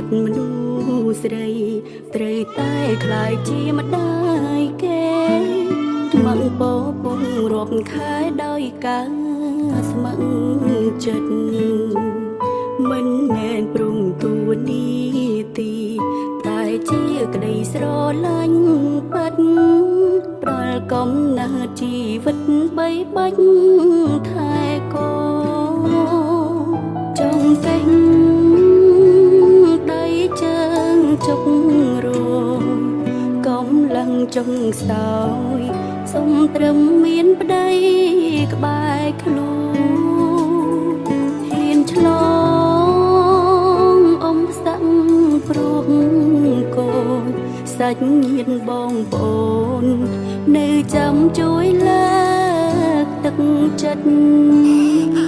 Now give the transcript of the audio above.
ចិត្តមនុស្សស្រីត្រូវតែខ្លាយជាម្ដាយគេមកពោពងរាប់ខែដោយការស្ម័គ្រចិត្តមិនមែនព្រមទួនីទីតែជាក្តីស្រឡាញ់ពិតប្រល់កំណើតជីវិតបីបាច់ខែកោចង់ពេញដៃជើងចុករងកំឡឹងចុងស្ទោយសុំត្រឹមមានប្តីក្បែរខ្លួនហ៊ានឆ្លងអមសាក់ព្រោះកូនសាច់ញាតិបងប្អូននៅចាំជួយលើកទឹកចិត្ត